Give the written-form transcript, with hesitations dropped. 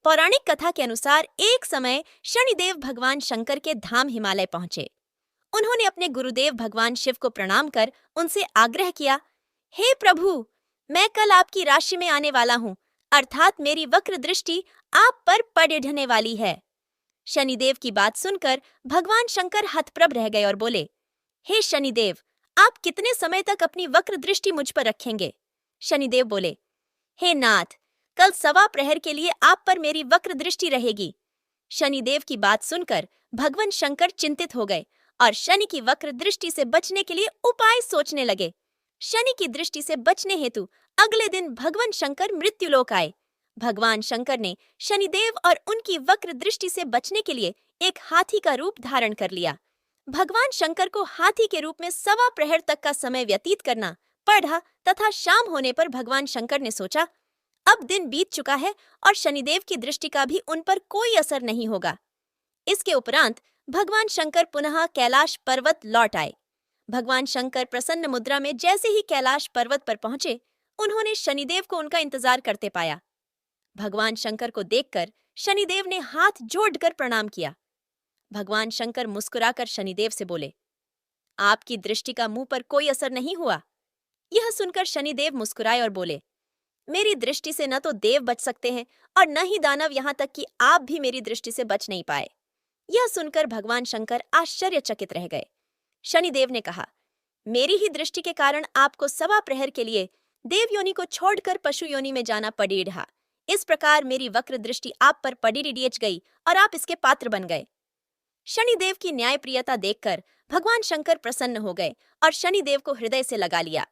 पौराणिक कथा के अनुसार एक समय शनिदेव भगवान शंकर के धाम हिमालय पहुंचे। उन्होंने अपने गुरुदेव भगवान शिव को प्रणाम कर उनसे आग्रह किया, हे प्रभु, मैं कल आपकी राशि में आने वाला हूँ, अर्थात मेरी वक्र दृष्टि आप पर पड़ने वाली है। शनिदेव की बात सुनकर भगवान शंकर हतप्रभ रह गए और बोले, हे शनिदेव, आप कितने समय तक अपनी वक्र दृष्टि मुझ पर रखेंगे? शनिदेव बोले, हे नाथ, कल सवा प्रहर के लिए आप पर मेरी वक्र दृष्टि रहेगी। शनिदेव की बात सुनकर भगवान शंकर चिंतित हो गए और शनि की वक्र दृष्टि से बचने के लिए उपाय सोचने लगे। शनि की दृष्टि से बचने हेतु अगले दिन भगवान शंकर मृत्युलोक आए। भगवान शंकर ने शनिदेव और उनकी वक्र दृष्टि से बचने के लिए एक हाथी का रूप धारण कर लिया। भगवान शंकर को हाथी के रूप में सवा प्रहर तक का समय व्यतीत करना पड़ा तथा शाम होने पर भगवान शंकर ने सोचा, अब दिन बीत चुका है और शनिदेव की दृष्टि का भी उन पर कोई असर नहीं होगा। इसके उपरांत भगवान शंकर पुनः कैलाश पर्वत लौट आए। भगवान शंकर प्रसन्न मुद्रा में जैसे ही कैलाश पर्वत पर पहुंचे, उन्होंने शनिदेव को उनका इंतजार करते पाया। भगवान शंकर को देखकर शनिदेव ने हाथ जोड़कर प्रणाम किया। भगवान शंकर मुस्कुराकर शनिदेव से बोले, आपकी दृष्टि का मुंह पर कोई असर नहीं हुआ। यह सुनकर शनिदेव मुस्कुराए और बोले, मेरी दृष्टि से न तो देव बच सकते हैं और न ही दानव, यहाँ तक कि आप भी मेरी दृष्टि से बच नहीं पाए। यह सुनकर भगवान शंकर आश्चर्यचकित रह गए। शनिदेव ने कहा, मेरी ही दृष्टि के कारण आपको सवा प्रहर के लिए देव योनि को छोड़कर पशु योनि में जाना पड़ी रहा। इस प्रकार मेरी वक्र दृष्टि आप पर पड़ी गई और आप इसके पात्र बन गए। शनिदेव की न्यायप्रियता देखकर भगवान शंकर प्रसन्न हो गए और शनिदेव को हृदय से लगा लिया।